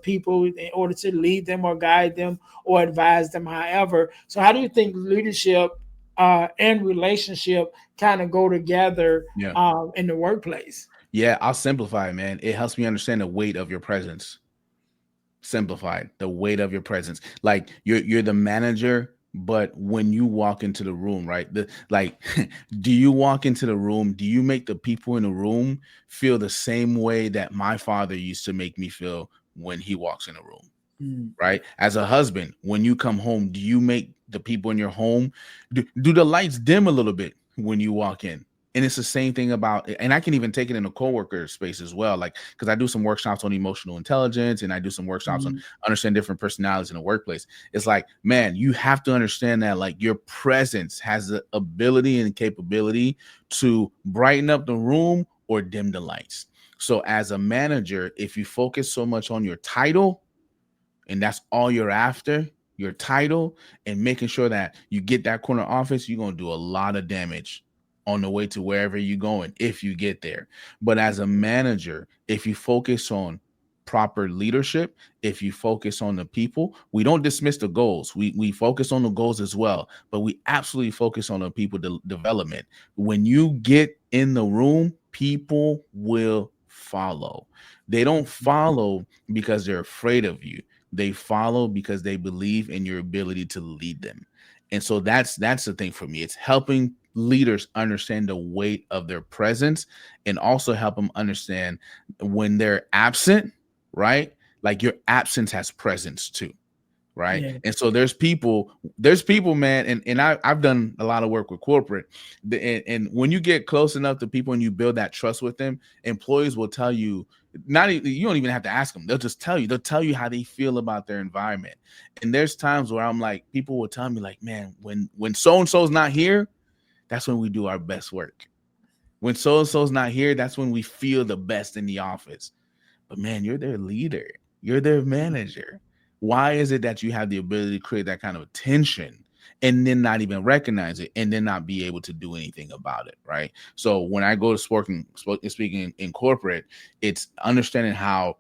people in order to lead them or guide them or advise them. However, so how do you think leadership and relationship kind of go together Yeah. in the workplace? Yeah, I'll simplify it, man. It helps me understand the weight of your presence. Simplified, the weight of your presence. Like you're the manager, but when you walk into the room, right? Do you walk into the room? Do you make the people in the room feel the same way that my father used to make me feel when he walks in a room? Mm. Right? As a husband, when you come home, do you make the people in your home do the lights dim a little bit when you walk in? And it's the same thing about, and I can even take it in a coworker space as well. Like, because I do some workshops on emotional intelligence and I do some workshops on Mm. understand different personalities in the workplace. It's like, man, you have to understand that like your presence has the ability and capability to brighten up the room or dim the lights. So as a manager, if you focus so much on your title, and that's all you're after, your title, and making sure that you get that corner office, you're going to do a lot of damage on the way to wherever you're going if you get there. But as a manager, if you focus on proper leadership, if you focus on the people, we don't dismiss the goals. We focus on the goals as well, but we absolutely focus on the people development. When you get in the room, people will follow. They don't follow because they're afraid of you. They follow because they believe in your ability to lead them. And so that's the thing for me. It's helping leaders understand the weight of their presence and also help them understand when they're absent, right? Like your absence has presence too, right? Yeah. And so there's people, man, and I've done a lot of work with corporate, and when you get close enough to people and you build that trust with them, employees will tell you, not even, you don't even have to ask them, they'll just tell you, how they feel about their environment. And there's times where I'm like, people will tell me like, man, when so and so's not here, that's when we do our best work. When so and so's not here, that's when we feel the best in the office. But man, you're their leader, you're their manager. Why is it that you have the ability to create that kind of tension and then not even recognize it and then not be able to do anything about it? Right. So when I go to speaking in corporate, it's understanding how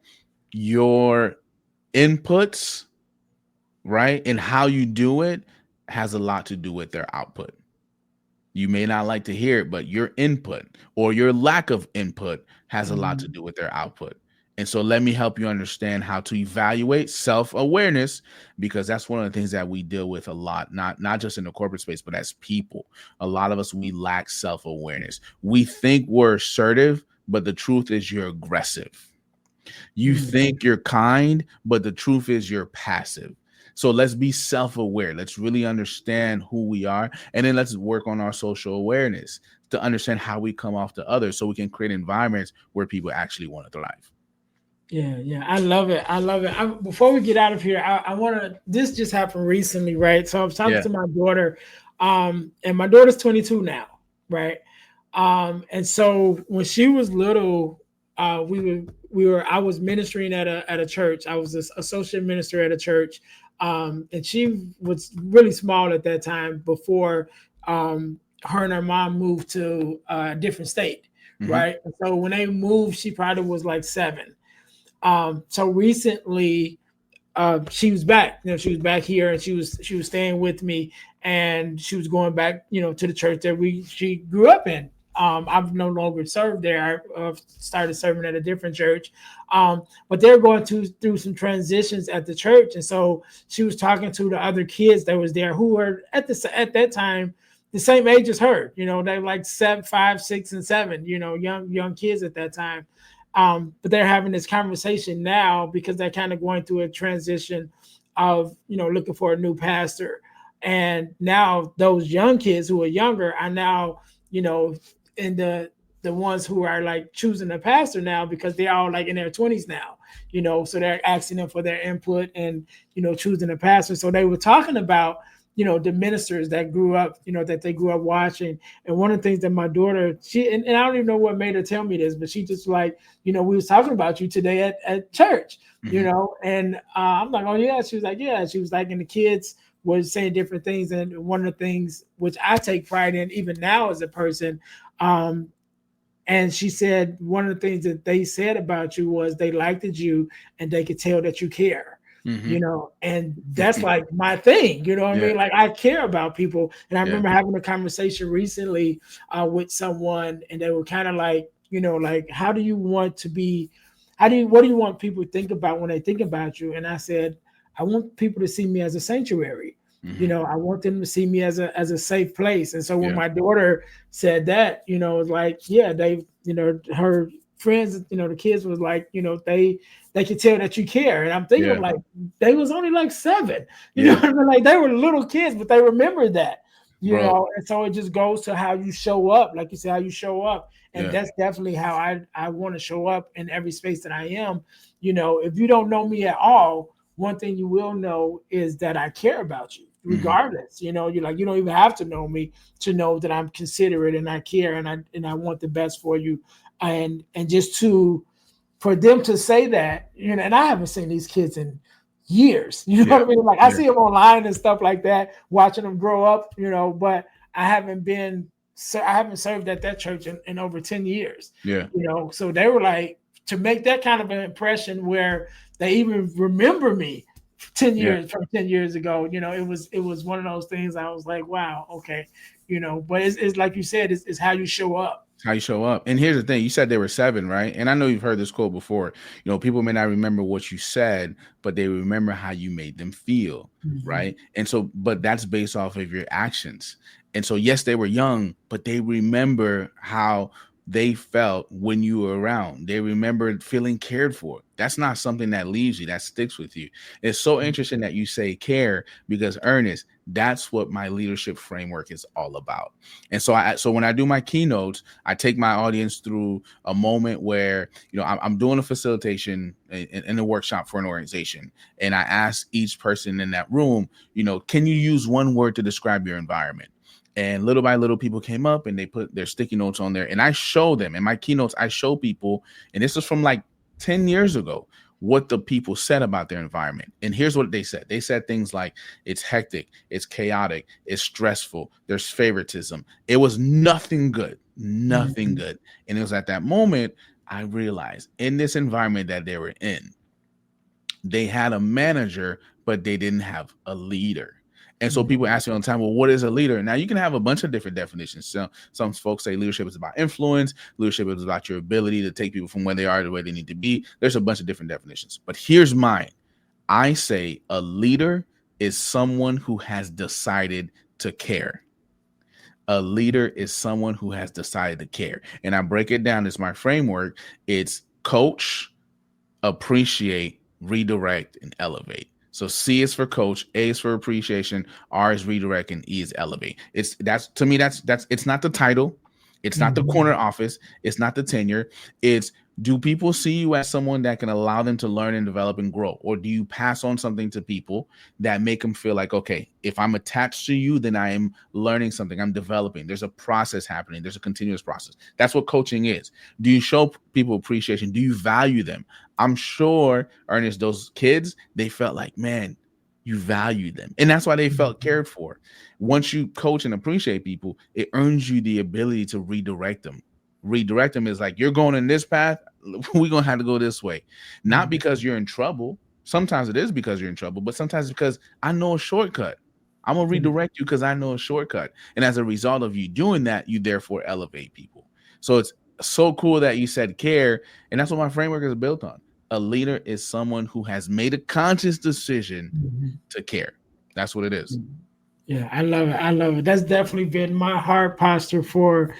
your inputs, right, and how you do it has a lot to do with their output. You may not like to hear it, but your input or your lack of input has a lot to Mm. do with their output. And so let me help you understand how to evaluate self-awareness, because that's one of the things that we deal with a lot, not just in the corporate space, but as people. A lot of us, we lack self-awareness. We think we're assertive, but the truth is you're aggressive. You Mm. think you're kind, but the truth is you're passive. So let's be self-aware. Let's really understand who we are. And then let's work on our social awareness to understand how we come off to others so we can create environments where people actually want to thrive. Yeah, yeah, I love it. I love it. Before we get out of here, I want to. This just happened recently, right? So I was talking Yeah. to my daughter, and my daughter's 22 now, right? And so when she was little, we were. I was ministering at a church. I was this associate minister at a church, and she was really small at that time before her and her mom moved to a different state, Mm-hmm. right? And so when they moved, she probably was like 7. So recently, she was back. She was back here, and she was staying with me, and she was going back, to the church that she grew up in. I've no longer served there. I started serving at a different church, but they're going through some transitions at the church, and so she was talking to the other kids that was there who were at that time the same age as her. They're like 7, 5, 6, and 7. Young kids at that time. But they're having this conversation now because they're kind of going through a transition of looking for a new pastor, and now those young kids who are younger are now in the ones who are like choosing a pastor now because they're all like in their 20s now, so they're asking them for their input and choosing a pastor. So they were talking about the ministers that grew up, that they grew up watching. And one of the things that my daughter, and I don't even know what made her tell me this, but she just like, we was talking about you today at church, Mm-hmm. and I'm like, oh yeah. She was like, yeah. She was like, and the kids was saying different things. And one of the things which I take pride in, even now as a person, And she said one of the things that they said about you was they liked you and they could tell that you care, Mm-hmm. and that's like my thing, you know what I Yeah. mean? Like I care about people. And I Yeah. remember having a conversation recently with someone, and they were kind of like, like, how do you want to be? What do you want people to think about when they think about you? And I said, I want people to see me as a sanctuary. Mm-hmm. I want them to see me as a safe place. And so when Yeah. my daughter said that, it was like, yeah, they, her friends, the kids was like, they could tell that you care. And I'm thinking Yeah. like they was only like 7. You know Yeah. what I mean? Like they were little kids, but they remember that. Bro. And so it just goes to how you show up, like you said, how you show up. And Yeah. that's definitely how I want to show up in every space that I am. If you don't know me at all, one thing you will know is that I care about you, Mm-hmm. regardless. You're like, you don't even have to know me to know that I'm considerate and I care and I want the best for you. And just to for them to say that, and I haven't seen these kids in years. You know Yeah. what I mean? Like I Yeah. see them online and stuff like that, watching them grow up, but I haven't been so I haven't served at that church in over 10 years. Yeah. So they were like, to make that kind of an impression where they even remember me 10 Yeah. years from 10 years ago, it was one of those things. I was like, wow, okay. But it's like you said, it's how you show up. How you show up. And here's the thing, you said they were 7, right? And I know you've heard this quote before. People may not remember what you said, but they remember how you made them feel, Mhm. right? And so, but that's based off of your actions. And so, yes, they were young, but they remember how they felt when you were around. They remembered feeling cared for. That's not something that leaves you, that sticks with you. It's so interesting that you say care, because Ernest, that's what my leadership framework is all about. And so when I do my keynotes, I take my audience through a moment where, I'm doing a facilitation in a workshop for an organization. And I ask each person in that room, can you use one word to describe your environment? And little by little, people came up and they put their sticky notes on there. And I show them in my keynotes, I show people, and this is from like 10 years ago, what the people said about their environment. And here's what they said. They said things like, it's hectic, it's chaotic, it's stressful, there's favoritism. It was nothing good, nothing Mhm. good. And it was at that moment I realized, in this environment that they were in, they had a manager, but they didn't have a leader. And so people Mhm. ask me all the time, well, what is a leader? Now you can have a bunch of different definitions. So some folks say leadership is about influence. Leadership is about your ability to take people from where they are to where they need to be. There's a bunch of different definitions, but here's mine. I say a leader is someone who has decided to care. A leader is someone who has decided to care. And I break it down as my framework. It's coach, appreciate, redirect, and elevate. So C is for coach, A is for appreciation, R is redirect, and E is elevate. That's to me, that's it's not the title, it's not the corner Mhm. office, it's not the tenure. It's, do people see you as someone that can allow them to learn and develop and grow? Or do you pass on something to people that make them feel like, okay, if I'm attached to you, then I am learning something, I'm developing. There's a process happening, there's a continuous process. That's what coaching is. Do you show people appreciation? Do you value them? I'm sure, Ernest, those kids, they felt like, man, you value them. And that's why they felt cared for. Once you coach and appreciate people, it earns you the ability to redirect them. Redirect them is like, you're going in this path, we're going to have to go this way. Not Mhm. because you're in trouble. Sometimes it is because you're in trouble, but sometimes it's because I know a shortcut. I'm going to Mhm. redirect you because I know a shortcut. And as a result of you doing that, you therefore elevate people. So it's so cool that you said care. And that's what my framework is built on. A leader is someone who has made a conscious decision Mhm. to care. That's what it is. Yeah, I love it. I love it. That's definitely been my heart posture for,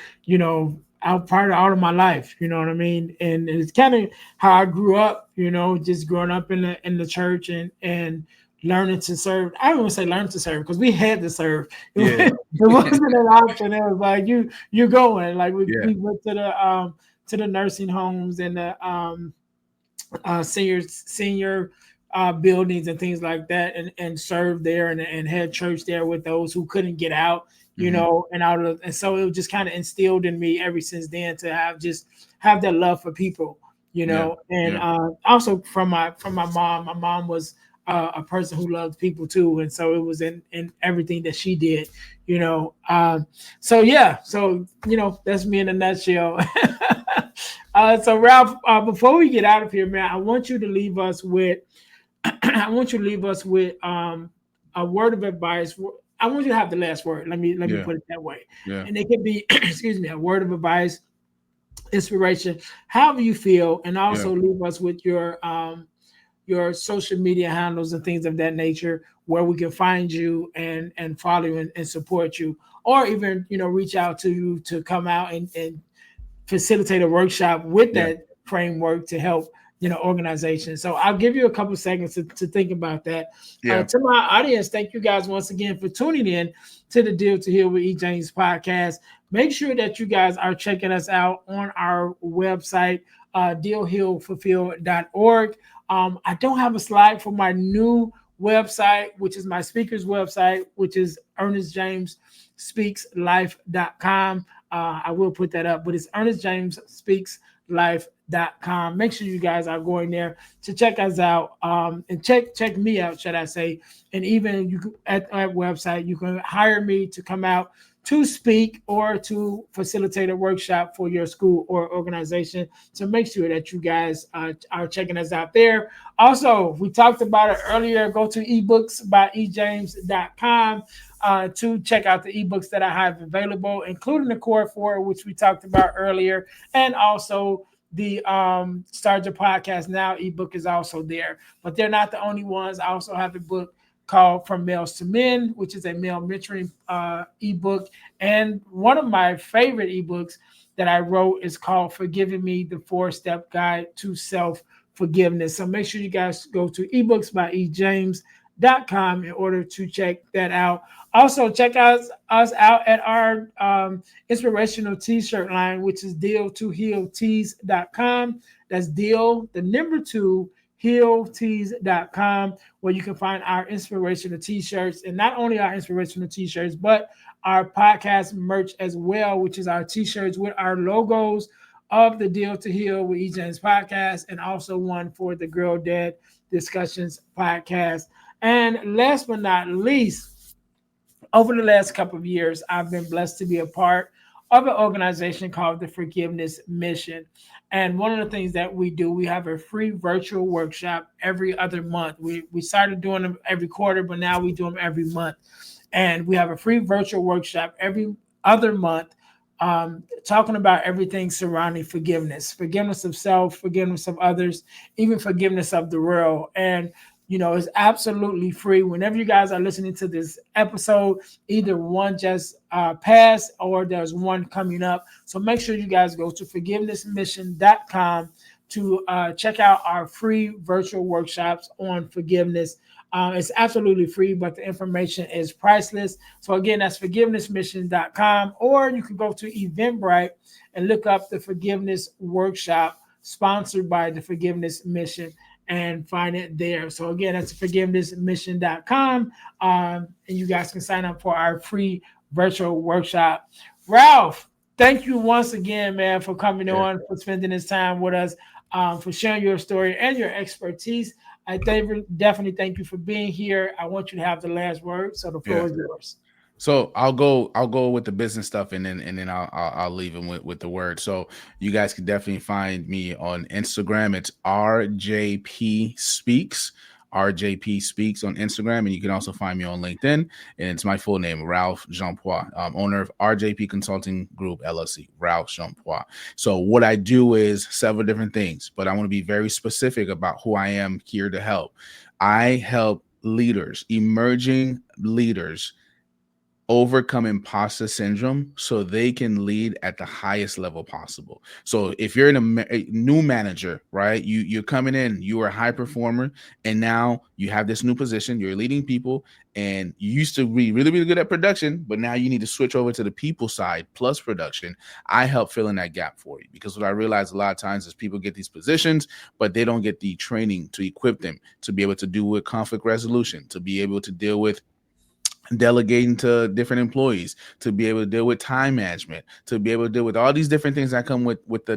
out part of all of my life. You know what I mean? And it's kind of how I grew up, just growing up in the church and learning to serve. I don't want to say learn to serve because we had to serve. Yeah. It wasn't an option. It was like you going. Like we, Yeah. we went to the nursing homes and the senior buildings and things like that, and served there and had church there with those who couldn't get out, Mm-hmm. and out of and so it was just kind of instilled in me ever since then to have that love for people, Yeah. and Yeah. also from my mom. My mom was a person who loves people too, and so it was in everything that she did, so yeah, so that's me in a nutshell. So Ralph, before we get out of here, man, I want you to leave us with I want you to leave us with a word of advice. I want you to have the last word. Let me Yeah. put it that way. Yeah. And it could be, excuse me, a word of advice, inspiration, however you feel, and Yeah. also leave us with your social media handles and things of that nature, where we can find you and follow you and support you, or even reach out to you to come out and facilitate a workshop with Yeah. that framework to help organizations. So I'll give you a couple seconds to think about that. Yeah. To my audience, thank you guys once again for tuning in to the Deal to Heal with E. James podcast. Make sure that you guys are checking us out on our website, dealhealfulfill.org. I don't have a slide for my new website, which is my speaker's website, which is earnestjamesspeakslife.com. I will put that up, but it's earnestjamesspeakslife.com. Make sure you guys are going there to check us out, and check me out, should I say. And even you at that website, you can hire me to come out to speak or to facilitate a workshop for your school or organization. So make sure that you guys are checking us out there. Also, we talked about it earlier. Go to ebooksbyejames.com to check out the ebooks that I have available, including the Core 4, which we talked about earlier, and also the Start Your Podcast Now ebook is also there. But they're not the only ones. I also have a book called From Males to Men, which is a male mentoring ebook. And one of my favorite ebooks that I wrote is called Forgiving Me, the 4-Step Guide to Self-Forgiveness. So make sure you guys go to ebooksbyejames.com in order to check that out. Also, check us out at our inspirational t-shirt line, which is deal2healtees.com. That's deal, the number 2, healtees.com, where you can find our inspirational t-shirts, and not only our inspirational t-shirts, but our podcast merch as well, which is our t-shirts with our logos of the Deal to Heal with E. James podcast, and also one for the Girl Dad Discussions podcast. And last but not least, over the last couple of years, I've been blessed to be a part of an organization called the Forgiveness Mission. And one of the things that we do, we have a free virtual workshop every other month. We started doing them every quarter, but now we do them every month. And we have a free virtual workshop every other month, talking about everything surrounding forgiveness of self, forgiveness of others, even forgiveness of the world. And it's absolutely free. Whenever you guys are listening to this episode, either one just passed or there's one coming up. So make sure you guys go to forgivenessmission.com to check out our free virtual workshops on forgiveness. It's absolutely free, but the information is priceless. So again, that's forgivenessmission.com, or you can go to Eventbrite and look up the Forgiveness Workshop sponsored by the Forgiveness Mission and find it there. So again, that's forgivenessmission.com. And you guys can sign up for our free virtual workshop. Ralph, thank you once again, man, for coming on, for spending this time with us, for sharing your story and your expertise. I definitely thank you for being here. I want you to have the last word, so the floor is yours. So I'll go with the business stuff, and then I'll leave them with the word. So you guys can definitely find me on Instagram. It's RJP Speaks. RJP Speaks on Instagram, and you can also find me on LinkedIn. And it's my full name, Ralph Jean Poix, owner of RJP Consulting Group LLC, Ralph Jean Poix. So what I do is several different things, but I want to be very specific about who I am here to help. I help leaders, emerging leaders, overcome imposter syndrome so they can lead at the highest level possible. So if you're a new manager, right, you're coming in, you are a high performer, and now you have this new position, you're leading people, and you used to be really, really good at production, but now you need to switch over to the people side plus production. I help fill in that gap for you, because what I realize a lot of times is people get these positions, but they don't get the training to equip them to be able to do with conflict resolution, to be able to deal with delegating to different employees, to be able to deal with time management, to be able to deal with all these different things that come with the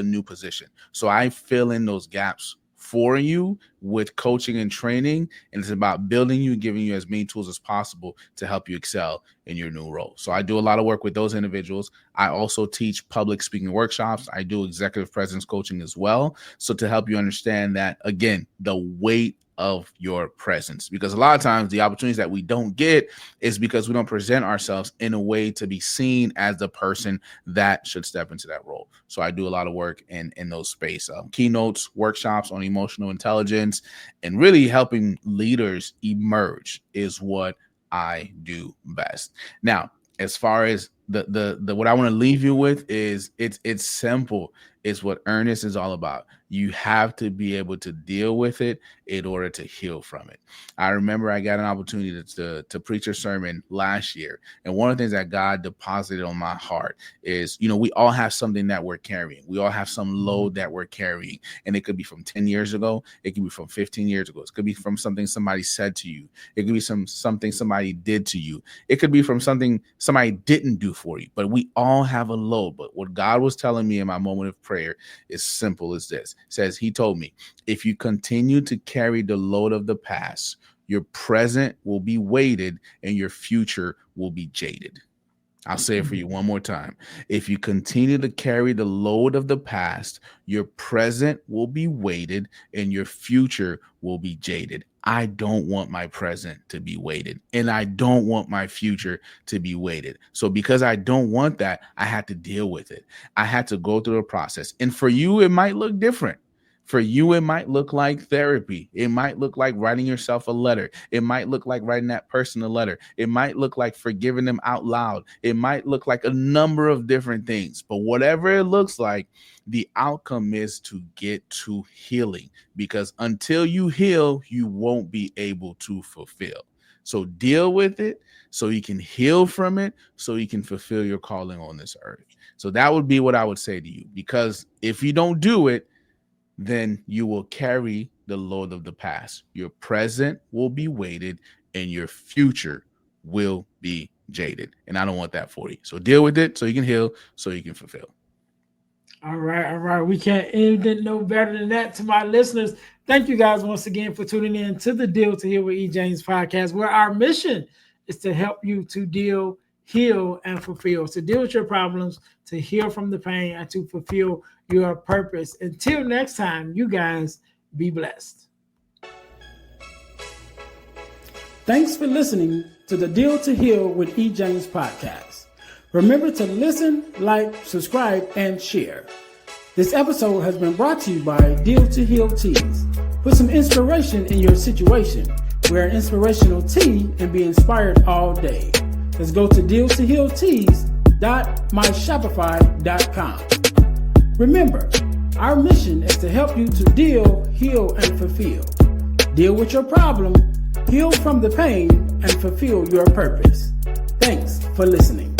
new position. So I fill in those gaps for you with coaching and training, and it's about building you and giving you as many tools as possible to help you excel in your new role. So I do a lot of work with those individuals. I also teach public speaking workshops. I do executive presence coaching as well. So to help you understand that, again, the weight of your presence, because a lot of times the opportunities that we don't get is because we don't present ourselves in a way to be seen as the person that should step into that role. So I do a lot of work in those space, keynotes, workshops on emotional intelligence, and really helping leaders emerge is what I do best. Now, as far as the what I want to leave you with is it's simple. It's what Earnest is all about. You have to be able to deal with it in order to heal from it. I remember I got an opportunity to preach a sermon last year. And one of the things that God deposited on my heart is, we all have something that we're carrying. We all have some load that we're carrying. And it could be from 10 years ago. It could be from 15 years ago. It could be from something somebody said to you. It could be something somebody did to you. It could be from something somebody didn't do for you. But we all have a load. But what God was telling me in my moment of prayer is simple as this. It says, he told me, if you continue to carry the load of the past, your present will be weighted and your future will be jaded. I'll say it for you one more time. If you continue to carry the load of the past, your present will be weighted and your future will be jaded. I don't want my present to be weighted, and I don't want my future to be weighted. So because I don't want that, I had to deal with it. I had to go through the process. And for you, it might look different. For you, it might look like therapy. It might look like writing yourself a letter. It might look like writing that person a letter. It might look like forgiving them out loud. It might look like a number of different things. But whatever it looks like, the outcome is to get to healing, because until you heal, you won't be able to fulfill. So deal with it so you can heal from it, so you can fulfill your calling on this earth. So that would be what I would say to you, because if you don't do it, then you will carry the load of the past. Your present will be weighted and your future will be jaded. And I don't want that for you. So deal with it so you can heal, so you can fulfill. All right. We can't end it no better than that. To my listeners, thank you guys once again for tuning in to the Deal to Heal with E. James podcast, where our mission is to help you to deal, heal, and fulfill. To deal with your problems, to heal from the pain, and to fulfill your purpose. Until next time, you guys be blessed. Thanks for listening to the Deal to Heal with E. James podcast. Remember to listen, like, subscribe, and share. This episode has been brought to you by Deal to Heal Teas. Put some inspiration in your situation. Wear an inspirational tea and be inspired all day. Let's go to dealtohealteas.myshopify.com. Remember, our mission is to help you to deal, heal, and fulfill. Deal with your problem, heal from the pain, and fulfill your purpose. Thanks for listening.